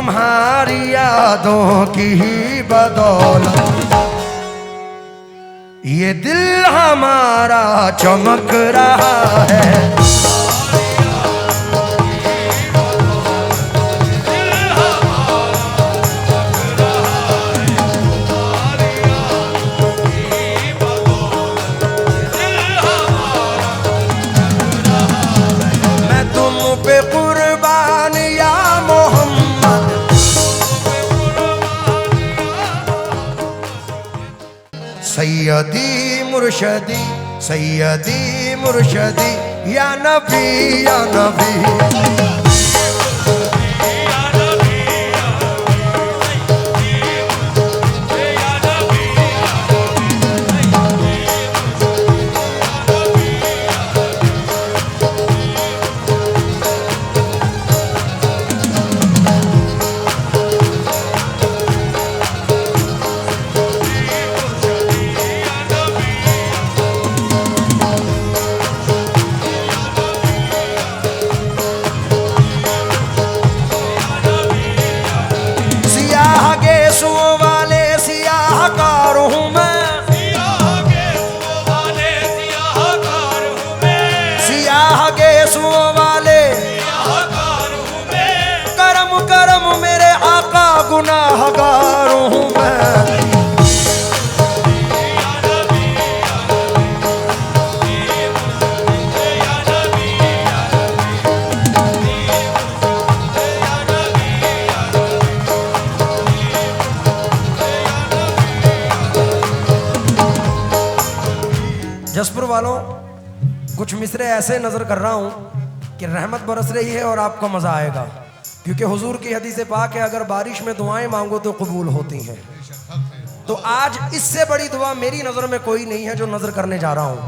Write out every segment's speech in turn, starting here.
तुम्हारी यादों की ही बदौलत ये दिल हमारा चमक रहा है। मैं तुम पे कुर्बान या मोहम्मद, सैयदी मुर्शदी, सैयदी मुर्शदी, या नबी या नबी। गुनाहगार हूँ मैं। जसपुर वालों, कुछ मिसरे ऐसे नजर कर रहा हूँ कि रहमत बरस रही है और आपको मजा आएगा, क्योंकि हुजूर की हदीस पाक है, अगर बारिश में दुआएं मांगो तो कबूल होती हैं। तो आज इससे बड़ी दुआ मेरी नजर में कोई नहीं है जो नजर करने जा रहा हूं।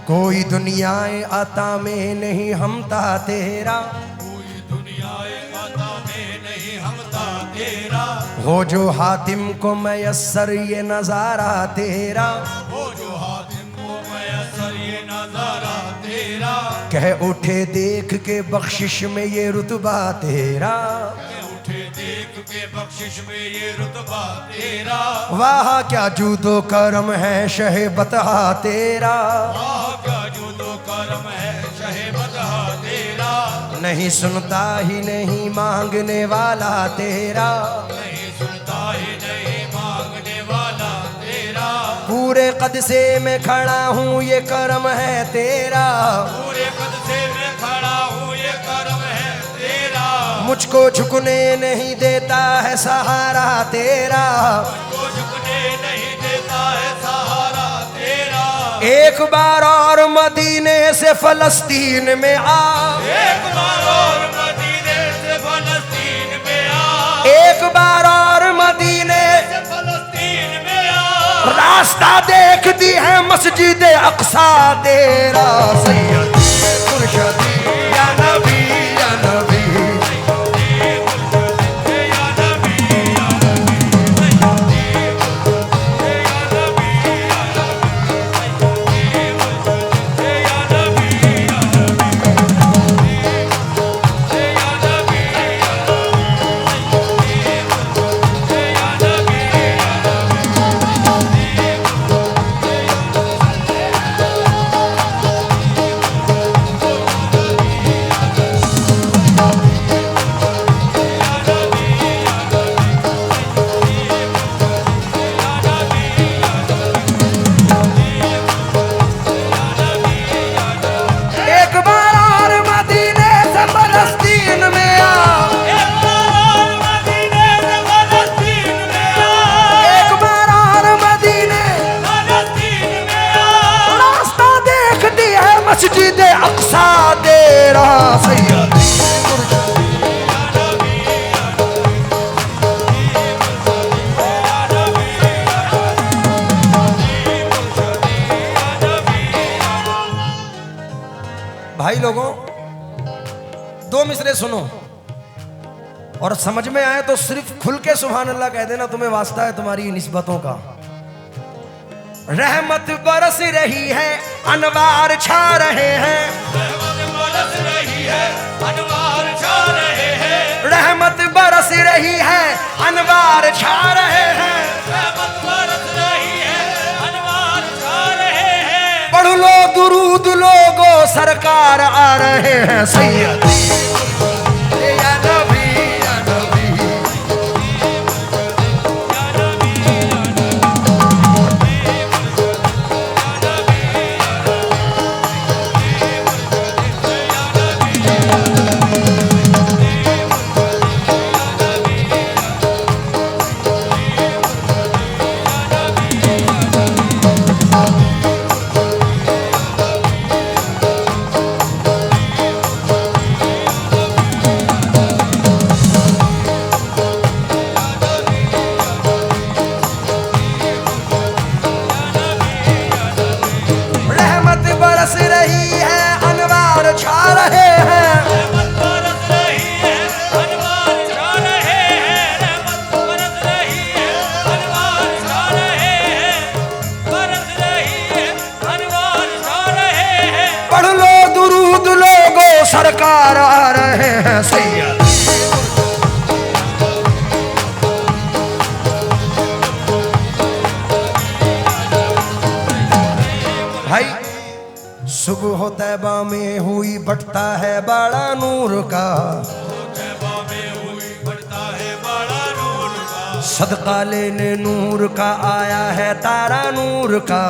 कोई दुनियाए अता में नहीं हमता तेरा, कोई दुनियाए अता में नहीं हमता तेरा, हो जो हातिम को मयस्सर ये नजारा तेरा, हो जो हातिम को मयस्सर ये नजारा तेरा, कह उठे देख के बख्शिश में ये रुतबा तेरा, कह उठे देख के बख्शिश में ये रुतबा तेरा, वाह क्या जूदो करम है शहे बतहा तेरा, वाह क्या जूदो करम है शहे बतहा तेरा, नहीं सुनता ही नहीं मांगने वाला तेरा, नहीं सुनता ही नहीं मांगने वाला तेरा, पूरे कद से मैं खड़ा हूँ ये करम है तेरा, पूरे कद से मैं खड़ा हूँ ये करम है तेरा, मुझको झुकने नहीं देता है सहारा तेरा, मुझको झुकने नहीं देता है सहारा तेरा, एक बार और मदीने से फलस्तीन में आ, एक बार और मदीने से फलस्तीन में आ, एक बार और मदीने से फलस्तीन में आ, रास्ता देखती है मस्जिद अक्सा तेरा, सैयद मुर्शदी या नबी या नबी। मस्जिद अक्सा तेरा, सैयद भाई लोगों, दो मिसरे सुनो और समझ में आए तो सिर्फ खुल के सुभान अल्लाह कह देना, तुम्हें वास्ता है तुम्हारी निस्बतों का। रहमत बरस रही है अनवार छा रहे हैं, रहमत बरस रही है अनवार छा रहे हैं, रहमत रहमत बरस रही है, अनवार छा रहे हैं। रहमत बरस रही है, अनवार छा रहे हैं। पढ़ लो दुरूद लोगो, सरकार आ रहे हैं। सैयद या नबी या नबी, बरस रही है, अनवार छा रहे हैं। रहमत बरस रही है, अनवार छा रहे हैं। रहमत बरस रही है, अनवार छा रहे हैं। बरस रही है, अनवार छा रहे हैं। पढ़ लो दुरूद लोगो, सरकार आ रहे हैं। सैयद भाई, सुबह तैबा में हुई बढ़ता है बड़ा नूर का, तैबा में हुई बढ़ता है बड़ा नूर का। सदका लेने नूर का आया है तारा नूर का।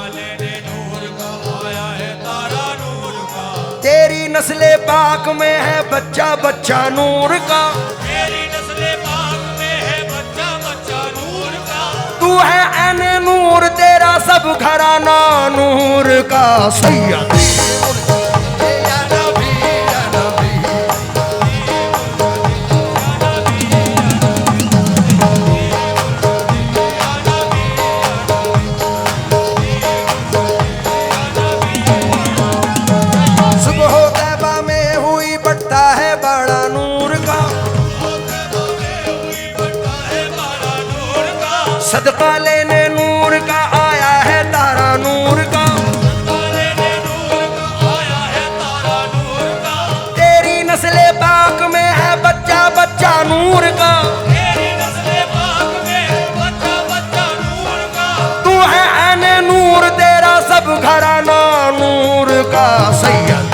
लेने नूर का आया है तारा नूर का। तेरी नस्ले पाक में है बच्चा बच्चा नूर का। तेरी नस्ले पाक में है बच्चा बच्चा नूर का। तू है ऐने नूर, तेरा सब घराना नूर का। सैयद या नबी या नबी, सुबह तैबा में हुई बढ़ता है बड़ा नूर का। सदका लेने नूर का आया है तारा नूर का। तेरी नस्ले पाक में है बच्चा बच्चा नूर का। तू है ऐने नूर, तेरा सब घराना नूर का। सैयद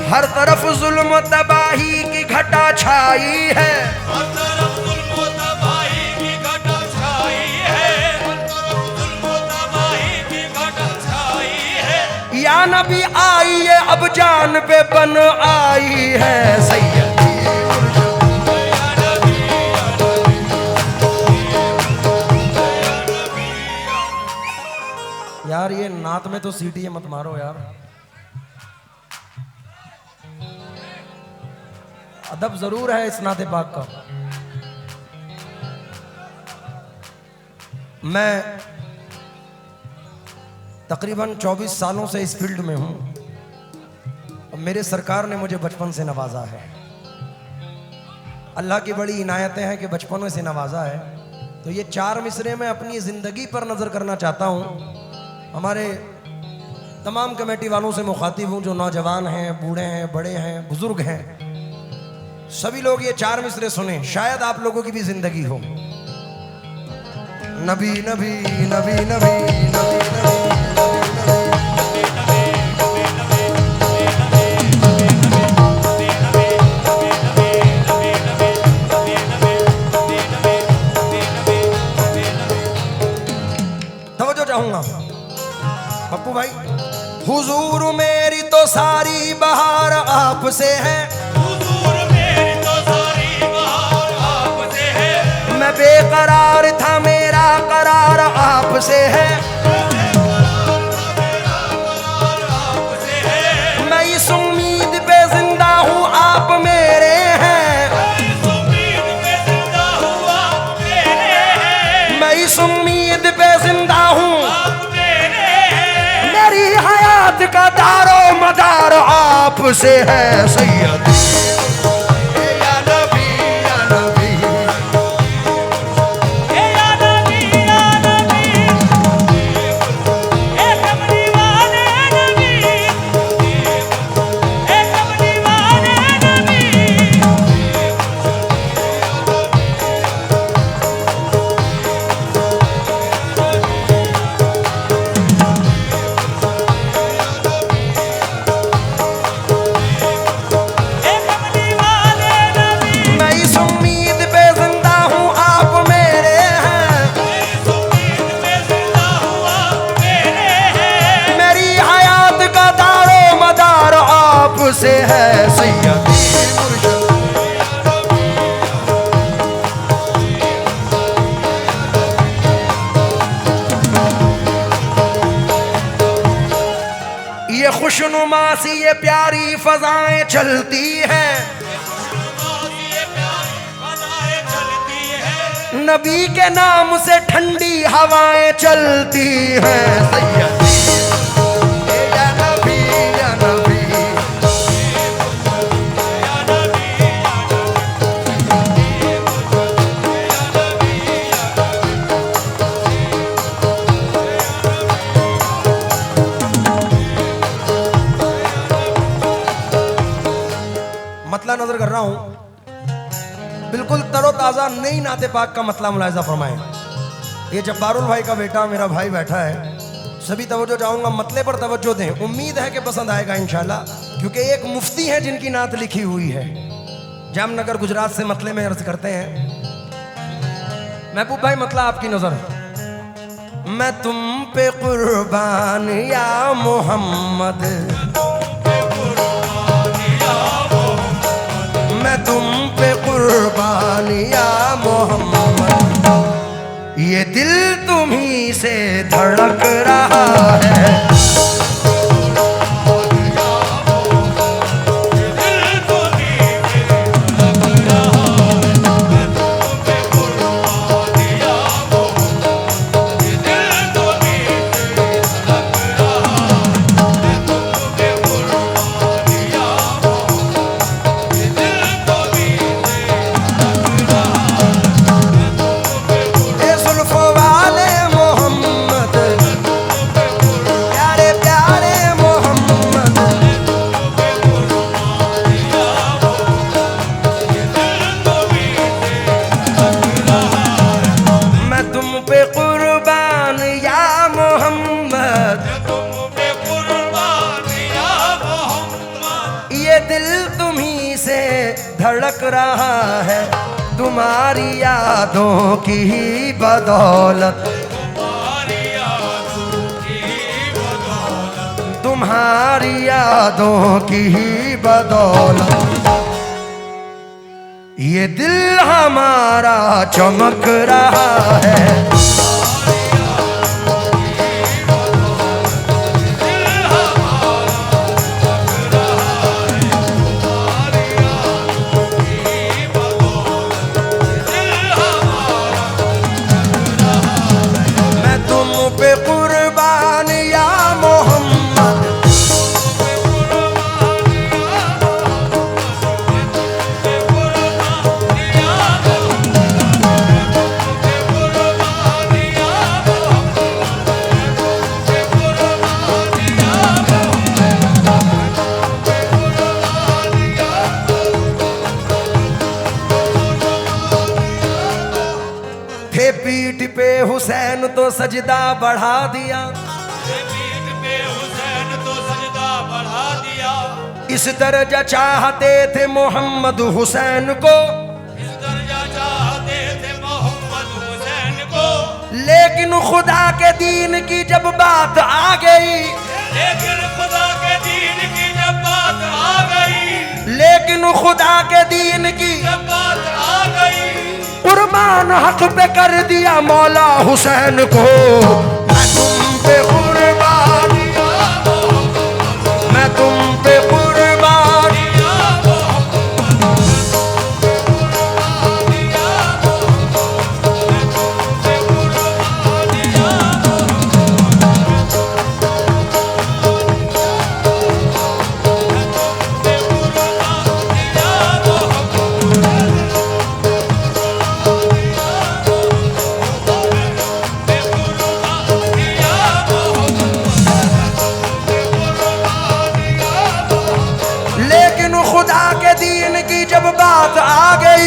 हर तरफ जुल्म तबाही की घटा छाई है। हर तरफ जुल्म तबाही की घटा छाई है। हर तरफ जुल्म तबाही की घटा छाई है। या नबी आइए अब जान पे बन आई है। सैयद यार, ये नात में तो सीटी मत मारो यार। अदब जरूर है इस नाते पाक का। मैं तकरीबन 24 सालों से इस फील्ड में हूं और मेरे सरकार ने मुझे बचपन से नवाजा है। अल्लाह की बड़ी इनायतें हैं कि बचपन से नवाजा है। तो ये 4 मिसरे में अपनी ज़िंदगी पर नज़र करना चाहता हूं। हमारे तमाम कमेटी वालों से मुखातिब हूं, जो नौजवान हैं, बूढ़े हैं, बड़े हैं, बुजुर्ग हैं। सभी लोग ये 4 मिसरे सुने, शायद आप लोगों की भी जिंदगी हो। नबी नबी नबी नबी नबी तवज्जो चाहूंगा पप्पू भाई। हुजूर मेरी तो सारी बहार आपसे है। हुजूर मेरी तो सारी बहार आपसे है। मैं बेकरार था, मेरा करार आपसे है। मैं इस उम्मीद पे जिंदा हूँ, आप मेरे हैं। इस उम्मीद पे जिंदा हूँ, आप मेरे हैं। मैं इस उम्मीद पे जिंदा हूँ, आप मेरे हैं। मेरी हयात का दारो मदार आपसे है सैयद। या नबी या नबी, या नबी या नबी, ए कमली वाले नबी, ए कमली वाले नबी। मैं इस उम्मीद पे जिंदा हूँ आप मेरे हैं, मेरी हयात का दारो मदार आपसे है सैयद। ये खुशनुमा सी ये प्यारी फजाएं चलती हैं, नबी के नाम से ठंडी हवाएं चलती हैं सैयद। या नबी या नबी, मतला नजर कर रहा हूं, बिल्कुल तरोताजा नई नाते पाक का मतला मुलाहिजा फरमाएं। ये जब्बारुल भाई का बेटा मेरा भाई बैठा है, सभी तवज्जो चाहूंगा मतले पर तवज्जो दें, उम्मीद है कि पसंद आएगा इंशाल्लाह, क्योंकि एक मुफ्ती है जिनकी नात लिखी हुई है। जामनगर गुजरात से मतले में अर्ज करते हैं। महबूब भाई मतला आपकी नजर। मैं तुम पे कुर्बान या मोहम्मद, मैं तुम पे कुर्बान या मोहम्मद, ये दिल तुम्ही से धड़क रहा है। धड़क रहा है तुम्हारी यादों की ही बदौलत, तुम्हारी यादों की ही बदौलत, ये दिल हमारा चमक रहा है। पीठ पे हुसैन तो सजदा बढ़ा दिया, पीठ पे हुसैन तो सजदा बढ़ा दिया। इस दर्जा चाहते थे मोहम्मद हुसैन को, इस दर्जा चाहते थे मोहम्मद हुसैन को, लेकिन खुदा के दीन की जब बात आ गई, लेकिन खुदा के दीन की जब बात आ गई, लेकिन खुदा के दीन की जब बात आ गई, कुर्बान हक पे कर दिया मौला हुसैन को। मैं तुम पे कुर्बान, मैं तुम पे कुर्बान,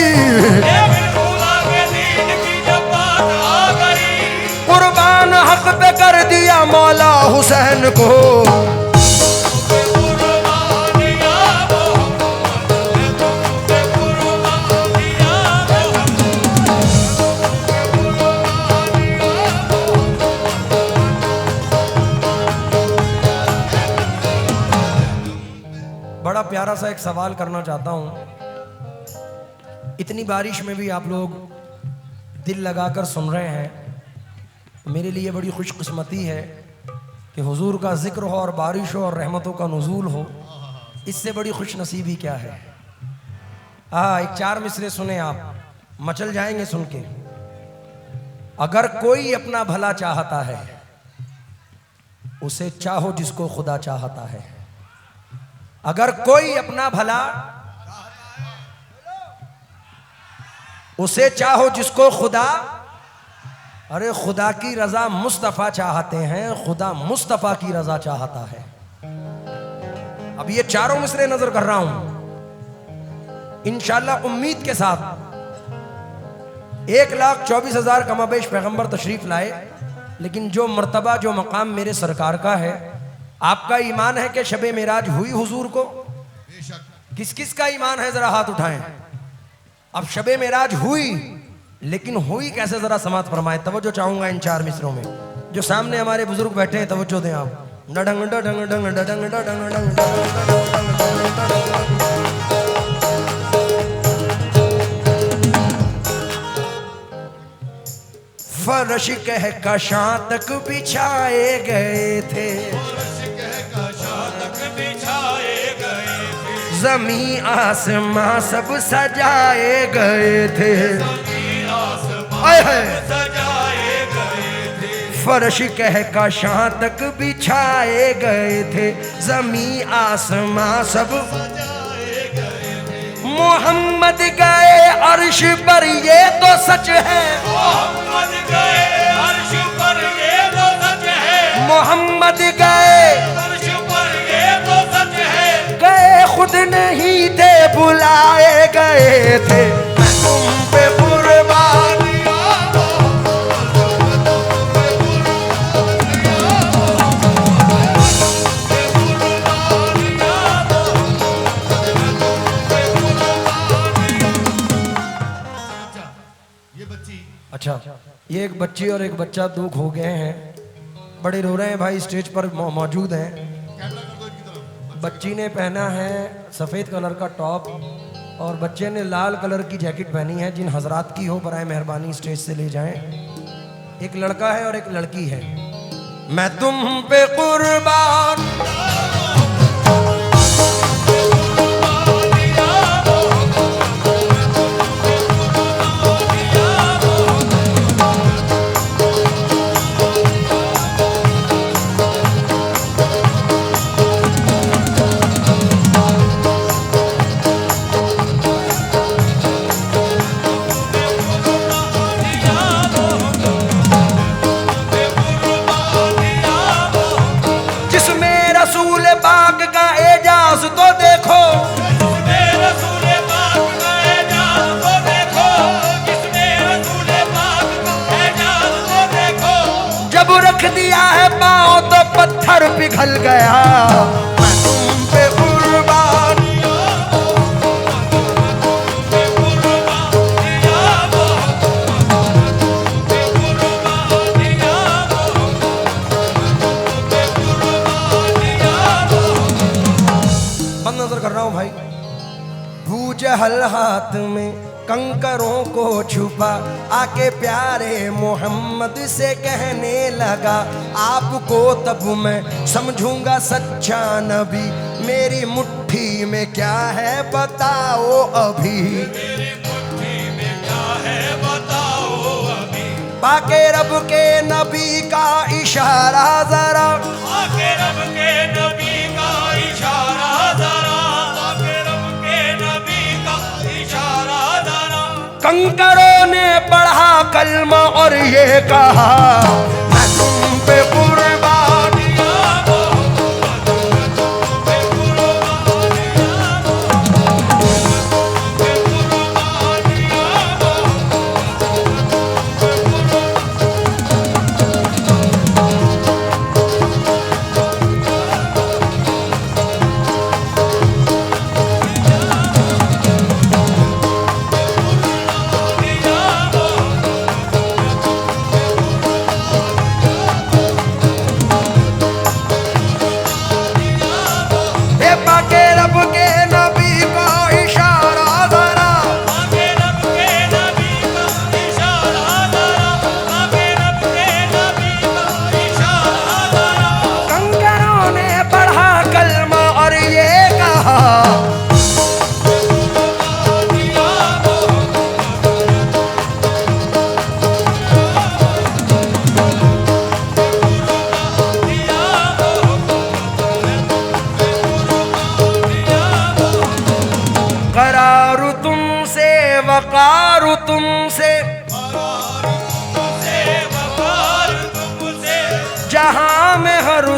खुदा के दीन की जब बात आ गई, कुर्बान हक पे कर दिया मौला हुसैन को। कुर्बानिया मोहम्मद, कुर्बानिया बड़ा प्यारा सा एक सवाल करना चाहता हूं। इतनी बारिश में भी आप लोग दिल लगाकर सुन रहे हैं, मेरे लिए बड़ी खुशकिस्मती है कि हुजूर का जिक्र हो और बारिश हो और रहमतों का नुज़ूल हो। इससे बड़ी खुश नसीबी क्या है। एक 4 मिसरे सुने आप, मचल जाएंगे सुन के। अगर कोई अपना भला चाहता है, उसे चाहो जिसको खुदा चाहता है। अगर कोई अपना भला, उसे चाहो जिसको खुदा, अरे खुदा की रजा मुस्तफा चाहते हैं, खुदा मुस्तफा की रजा चाहता है। अब ये चारों मिसरे नजर कर रहा हूं, इंशाअल्लाह उम्मीद के साथ 1,24,000 कमाबेश पैगंबर तशरीफ लाए, लेकिन जो मर्तबा जो मकाम मेरे सरकार का है, आपका ईमान है कि शबे मेराज हुई हुजूर को? किस किस का ईमान है, जरा हाथ उठाएं। अब शबे मेराज हुई, लेकिन हुई कैसे, जरा समात फरमाए। तवज्जो चाहूंगा इन 4 मिसरों में। जो सामने हमारे बुजुर्ग बैठे हैं, तवज्जो दें आप। डडंग डडंग डंग डडंग डडंग डंग। फर्श कह कशां तक बिछाए गए थे, जमी आसमां सब सजाए गए थे। फर्श कह कशां तक बिछाए गए थे, जमी आसमां सब मोहम्मद गए अर्श पर, ये तो सच है। मोहम्मद गए अर्श पर, ये तो सच है। मोहम्मद गए अर्श पर, ये तो सच है। गए खुद नहीं थे, बुलाए गए थे। मैं तुम पे कुर्बान, अच्छा ये एक बच्ची और एक बच्चा दुख हो गए हैं, बड़े रो रहे हैं भाई, स्टेज पर मौजूद हैं। बच्ची ने पहना है सफ़ेद कलर का टॉप और बच्चे ने लाल कलर की जैकेट पहनी है। जिन हजरात की हो बराए मेहरबानी स्टेज से ले जाएं। एक लड़का है और एक लड़की है। मैं तुम पे कुर्बान, पाक का एजाज तो देखो, जिसमें रसूल पाक का एजाज तो देखो, जिसमें रसूल पाक का एजाज तो देखो। जब रख दिया है पाँव तो पत्थर पिघल गया। मैं तुम पे कुर्बान, नजर कर रहा हूं भाई। भूजहल हाथ में कंकरों को छुपा, आके प्यारे मोहम्मद से कहने लगा, आपको तब मैं समझूंगा सच्चा नबी, मेरी मुट्ठी में क्या है बताओ अभी। मेरी मुट्ठी में क्या है बताओ अभी। पाके रब के नबी का इशारा जरा, पाके रब के नबी का इशारा जरा, पाके रब के नबी का इशारा जरा। कंकरों ने पढ़ा कलमा और ये कहा, मैं तुम पे कुर्बान,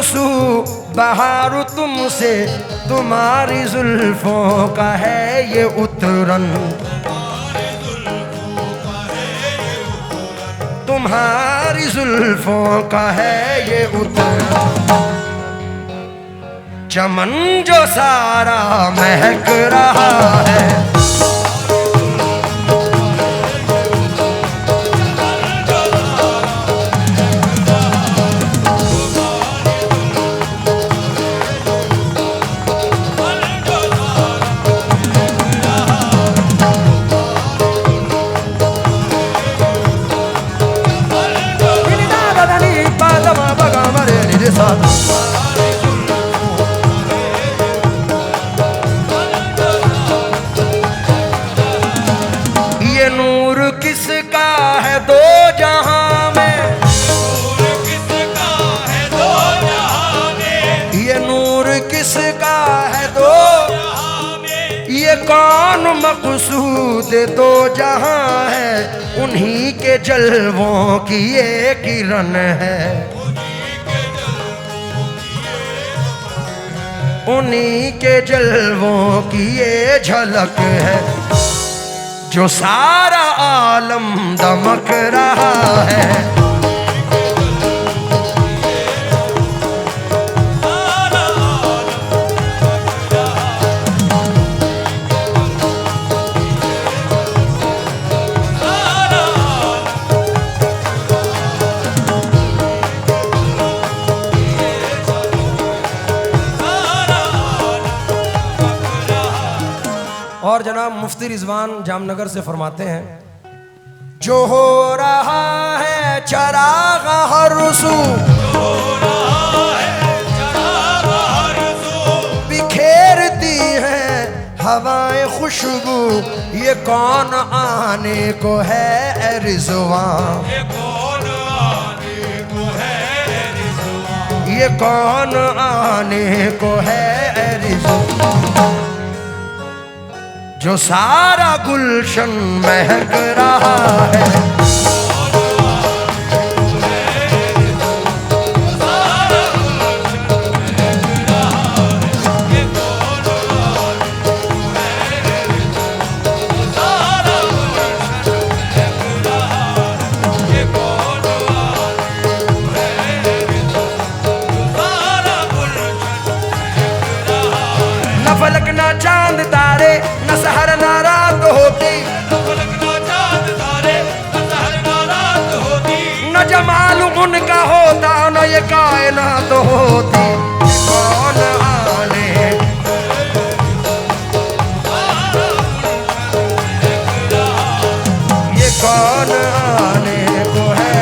मकसू बहार तुमसे, तुम्हारी जुल्फों का है ये उतरन, तुम्हारी जुल्फों का है ये उतरन। चमन जो सारा महक रहा है, ये नूर किसका है दो जहां में, ये नूर किसका है दो, ये कौन मकसूद दो जहां है, उन्हीं के जलवों की ये किरण है, उन्हीं के जलवों की ये झलक है, जो सारा आलम दमक रहा है। और जनाब मुफ्ती रिजवान जामनगर से फरमाते हैं, जो हो रहा है चराग हर सू, बिखेरती है हवाएं खुशबू, ये कौन आने को है ए रिजवान, ये कौन आने को है ए रिजवान, जो सारा गुलशन महक रहा है। न फलक ना चांद तारे, न सहर ना रात होती, न जमाल उनका होता, न ये कायनात होती, कौन आने, ये कौन आने को है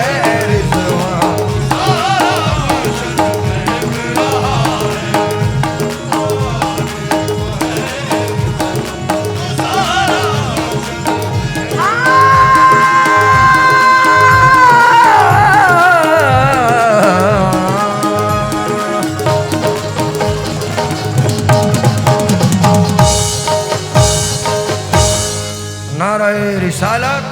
रिज़वान। नारे रिसालत,